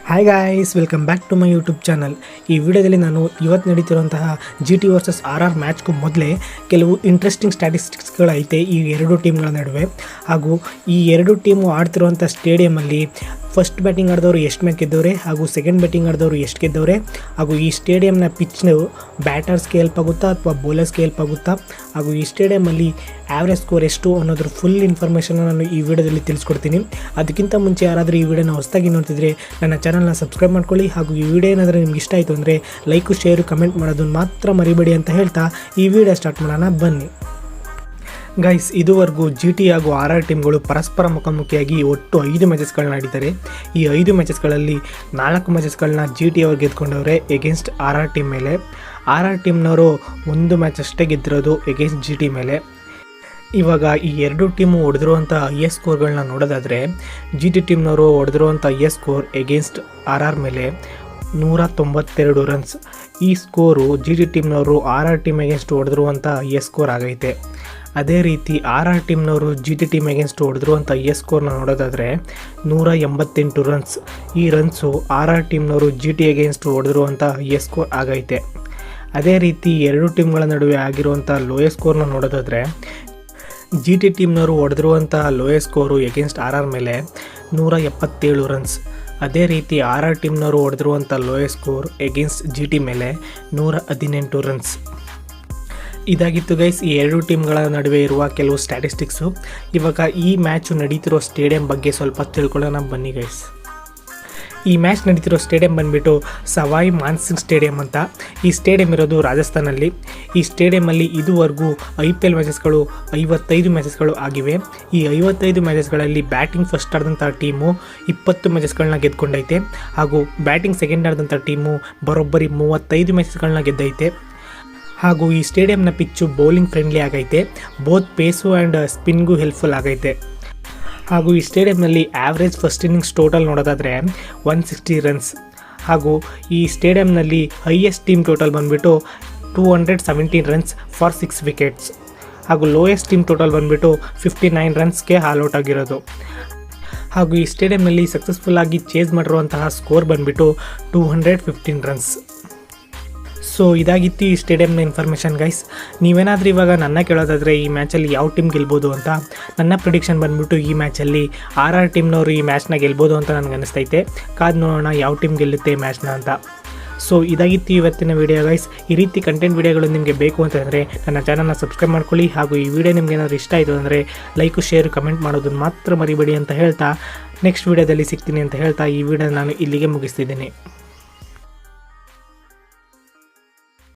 Hi guys, welcome back to my YouTube channel. ಈ ವಿಡಿಯೋದಲ್ಲಿ ನಾನು ಇವತ್ತು ನಡೀತಿರುವಂತಹ GT ವರ್ಸಸ್ RR ಮ್ಯಾಚ್ಗೂ ಮೊದಲೇ ಕೆಲವು ಇಂಟ್ರೆಸ್ಟಿಂಗ್ ಸ್ಟ್ಯಾಟಿಸ್ಟಿಕ್ಸ್ಗಳೈತೆ ಈ ಎರಡು ಟೀಮ್ಗಳ ನಡುವೆ. ಹಾಗೂ ಈ ಎರಡು ಟೀಮು ಆಡ್ತಿರುವಂಥ ಸ್ಟೇಡಿಯಮಲ್ಲಿ ಫಸ್ಟ್ ಬ್ಯಾಟಿಂಗ್ ಆಡಿದವರು ಎಷ್ಟು ಮ್ಯಾಚ್ ಗೆದ್ದವ್ರೆ ಹಾಗೂ ಸೆಕೆಂಡ್ ಬ್ಯಾಟಿಂಗ್ ಆಡಿದವರು ಎಷ್ಟು ಗೆದ್ದವ್ರೆ, ಹಾಗೂ ಈ ಸ್ಟೇಡಿಯಂನ ಪಿಚ್ನು ಬ್ಯಾಟರ್ಸ್ಗೆ ಹೆಲ್ಪ್ ಆಗುತ್ತಾ ಅಥವಾ ಬೌಲರ್ಸ್ಗೆ ಹೆಲ್ಪ್ ಆಗುತ್ತಾ, ಹಾಗೂ ಈ ಸ್ಟೇಡಿಯಮಲ್ಲಿ ಆ್ಯಾವ್ರೇಜ್ ಸ್ಕೋರ್ ಎಷ್ಟು ಅನ್ನೋದ್ರ ಫುಲ್ ಇನ್ಫಾರ್ಮೇಷನ್ ನಾನು ಈ ವಿಡಿಯೋದಲ್ಲಿ ತಿಳಿಸ್ಕೊಡ್ತೀನಿ. ಅದಕ್ಕಿಂತ ಮುಂಚೆ ಯಾರಾದರೂ ಈ ವಿಡಿಯೋನ ಹೊಸದಾಗಿ ನೋಡ್ತಿದ್ರೆ ನನ್ನ ಚಾನಲ್ನ ಸಬ್ಸ್ಕ್ರೈಬ್ ಮಾಡ್ಕೊಳ್ಳಿ. ಹಾಗೂ ಈ ವಿಡಿಯೋ ಏನಾದರೂ ನಿಮ್ಗೆ ಇಷ್ಟ ಆಯಿತು ಅಂದರೆ ಲೈಕು, ಶೇರು, ಕಮೆಂಟ್ ಮಾಡೋದನ್ನು ಮಾತ್ರ ಮರಿಬೇಡಿ ಅಂತ ಹೇಳ್ತಾ ಈ ವಿಡಿಯೋ ಸ್ಟಾರ್ಟ್ ಮಾಡೋಣ ಬನ್ನಿ. ಗೈಸ್, ಇದುವರೆಗೂ GT ಹಾಗೂ RR ಟೀಮ್ಗಳು ಪರಸ್ಪರ ಮುಖಾಮುಖಿಯಾಗಿ ಒಟ್ಟು 5 ಮ್ಯಾಚಸ್ಗಳನ್ನ ಆಡಿದ್ದಾರೆ. ಈ 5 ಮ್ಯಾಚಸ್ಗಳಲ್ಲಿ 4 ಮ್ಯಾಚಸ್ಗಳನ್ನ GT ಅವ್ರು ಗೆದ್ಕೊಂಡವ್ರೆ ಎಗೇನ್ಸ್ಟ್ RR ಟೀಮ್ ಮೇಲೆ. RR ಟೀಮ್ನವರು 1 ಮ್ಯಾಚ್ ಅಷ್ಟೇ ಗೆದ್ದಿರೋದು ಎಗೇನ್ಸ್ಟ್ GT ಮೇಲೆ. ಇವಾಗ ಈ ಎರಡು ಟೀಮು ಹೊಡೆದಿರುವಂಥ ಹೈಯೆಸ್ಟ್ ಸ್ಕೋರ್ಗಳನ್ನ ನೋಡೋದಾದರೆ GT ಟೀಮ್ನವರು ಹೊಡೆದಿರುವಂಥ ಹೈಯೆಸ್ಟ್ ಸ್ಕೋರ್ ಎಗೇನ್ಸ್ಟ್ RR ಮೇಲೆ 192 ರನ್ಸ್. ಈ ಸ್ಕೋರು GT ಟೀಮ್ನವರು RR ಟೀಮ್ ಎಗೇನ್ಸ್ಟ್ ಹೊಡೆದಿರುವಂಥ ಹೈಯೆಸ್ಟ್ ಸ್ಕೋರ್ ಆಗೈತೆ. ಅದೇ ರೀತಿ RR ಟೀಮ್ನವರು GT ಟೀಮ್ ಎಗೇನ್ಸ್ಟ್ ಹೊಡೆದಿರುವಂಥ ಹೈಯೆಸ್ಟ್ ಸ್ಕೋರ್ನ ನೋಡೋದಾದರೆ 188 ರನ್ಸ್. ಈ ರನ್ಸು RR ಟೀಮ್ನವರು GT ಎಗೇನ್ಸ್ಟ್ ಹೊಡೆದಿರುವಂಥ ಹೈಯೆಸ್ಟ್ ಸ್ಕೋರ್ ಆಗೈತೆ. ಅದೇ ರೀತಿ ಎರಡು ಟೀಮ್ಗಳ ನಡುವೆ ಆಗಿರುವಂಥ ಲೋಯೆಸ್ಟ್ ಸ್ಕೋರ್ನ ನೋಡೋದಾದರೆ GT ಟೀಮ್ನವರು ಹೊಡೆದಿರುವಂಥ ಲೋಯೆಸ್ಟ್ ಸ್ಕೋರು ಎಗೇನ್ಸ್ಟ್ RR ಮೇಲೆ 177 ರನ್ಸ್. ಅದೇ ರೀತಿ RR ಟೀಮ್ನವರು ಹೊಡೆದಿರುವಂಥ ಲೋಯೆಸ್ಟ್ ಸ್ಕೋರ್ ಎಗೇನ್ಸ್ಟ್ GT ಮೇಲೆ 118 ರನ್ಸ್. ಇದಾಗಿತ್ತು ಗೈಸ್ ಈ ಎರಡು ಟೀಮ್ಗಳ ನಡುವೆ ಇರುವ ಕೆಲವು ಸ್ಟ್ಯಾಟಿಸ್ಟಿಕ್ಸು. ಇವಾಗ ಈ ಮ್ಯಾಚು ನಡೀತಿರೋ ಸ್ಟೇಡಿಯಂ ಬಗ್ಗೆ ಸ್ವಲ್ಪ ತಿಳ್ಕೊಳ್ಳೋಣ ಬನ್ನಿ ಗೈಸ್. ಈ ಮ್ಯಾಚ್ ನಡೀತಿರೋ ಸ್ಟೇಡಿಯಂ ಬಂದುಬಿಟ್ಟು ಸವಾಯಿ ಮಾನ್ಸಿಂಗ್ ಸ್ಟೇಡಿಯಂ ಅಂತ. ಈ ಸ್ಟೇಡಿಯಂ ಇರೋದು ರಾಜಸ್ಥಾನಲ್ಲಿ. ಈ ಸ್ಟೇಡಿಯಮಲ್ಲಿ ಇದುವರೆಗೂ IPL ಮ್ಯಾಚಸ್ಗಳು 55 ಮ್ಯಾಚಸ್ಗಳು ಆಗಿವೆ. ಈ 55 ಮ್ಯಾಚಸ್ಗಳಲ್ಲಿ ಬ್ಯಾಟಿಂಗ್ ಫಸ್ಟ್ ಆಡಿದಂಥ ಟೀಮು 20 ಮ್ಯಾಚಸ್ಗಳನ್ನ ಗೆದ್ಕೊಂಡೈತೆ. ಹಾಗೂ ಬ್ಯಾಟಿಂಗ್ ಸೆಕೆಂಡ್ ಆಡಿದಂಥ ಟೀಮು ಬರೋಬ್ಬರಿ 35 ಮ್ಯಾಚಸ್ಗಳನ್ನ ಗೆದ್ದೈತೆ. ಹಾಗೂ ಈ ಸ್ಟೇಡಿಯಂನ ಪಿಚ್ಚು ಬೌಲಿಂಗ್ ಫ್ರೆಂಡ್ಲಿ ಆಗೈತೆ. ಬೋತ್ ಪೇಸು ಆ್ಯಂಡ್ ಸ್ಪಿನ್ಗೂ ಹೆಲ್ಪ್ಫುಲ್ ಆಗೈತೆ. ಹಾಗೂ ಈ ಸ್ಟೇಡಿಯಂನಲ್ಲಿ ಆ್ಯಾವ್ರೇಜ್ ಫಸ್ಟ್ ಇನ್ನಿಂಗ್ಸ್ ಟೋಟಲ್ ನೋಡೋದಾದರೆ 160 ರನ್ಸ್. ಹಾಗೂ ಈ ಸ್ಟೇಡಿಯಂನಲ್ಲಿ ಹೈಯೆಸ್ಟ್ ಟೀಮ್ ಟೋಟಲ್ ಬಂದುಬಿಟ್ಟು 217 ರನ್ಸ್ ಫಾರ್ 6 ವಿಕೆಟ್ಸ್. ಹಾಗೂ ಲೋಯೆಸ್ಟ್ ಟೀಮ್ ಟೋಟಲ್ ಬಂದುಬಿಟ್ಟು 59 ರನ್ಸ್ಗೆ ಆಲ್ಔಟ್ ಆಗಿರೋದು. ಹಾಗೂ ಈ ಸ್ಟೇಡಿಯಂನಲ್ಲಿ ಸಕ್ಸಸ್ಫುಲ್ಲಾಗಿ ಚೇಸ್ ಮಾಡಿರುವಂತಹ ಸ್ಕೋರ್ ಬಂದುಬಿಟ್ಟು 215 ರನ್ಸ್. ಸೊ ಇದಾಗಿತ್ತು ಈ ಸ್ಟೇಡಿಯಂನ ಇನ್ಫಾರ್ಮೇಷನ್ ಗೈಸ್. ನೀವೇನಾದರೂ ಇವಾಗ ನನ್ನ ಕೇಳೋದಾದರೆ ಈ ಮ್ಯಾಚಲ್ಲಿ ಯಾವ ಟೀಮ್ ಗೆಲ್ಬೋದು ಅಂತ, ನನ್ನ ಪ್ರಿಡಿಕ್ಷನ್ ಬಂದುಬಿಟ್ಟು ಈ ಮ್ಯಾಚಲ್ಲಿ RR ಟೀಮ್ನವರು ಈ ಮ್ಯಾಚ್ನ ಗೆಲ್ಬೋದು ಅಂತ ನನಗೆ ಅನಿಸ್ತೈತೆ. ಕಾದು ನೋಡೋಣ ಯಾವ ಟೀಮ್ ಗೆಲ್ಲುತ್ತೆ ಈ ಮ್ಯಾಚ್ನ ಅಂತ. ಸೊ ಇದಾಗಿತ್ತು ಇವತ್ತಿನ ವಿಡಿಯೋ ಗೈಸ್. ಈ ರೀತಿ ಕಂಟೆಂಟ್ ವಿಡಿಯೋಗಳು ನಿಮಗೆ ಬೇಕು ಅಂತಂದರೆ ನನ್ನ ಚಾನಲ್ನ ಸಬ್ಸ್ಕ್ರೈಬ್ ಮಾಡ್ಕೊಳ್ಳಿ. ಹಾಗೂ ಈ ವಿಡಿಯೋ ನಿಮ್ಗೆ ಏನಾದರೂ ಇಷ್ಟ ಆಯಿತು ಅಂದರೆ ಲೈಕು, ಶೇರು, ಕಮೆಂಟ್ ಮಾಡೋದನ್ನು ಮಾತ್ರ ಮರಿಬೇಡಿ ಅಂತ ಹೇಳ್ತಾ ನೆಕ್ಸ್ಟ್ ವಿಡಿಯೋದಲ್ಲಿ ಸಿಗ್ತೀನಿ ಅಂತ ಹೇಳ್ತಾ ಈ ವಿಡಿಯೋ ನಾನು ಇಲ್ಲಿಗೆ ಮುಗಿಸ್ತಿದ್ದೀನಿ.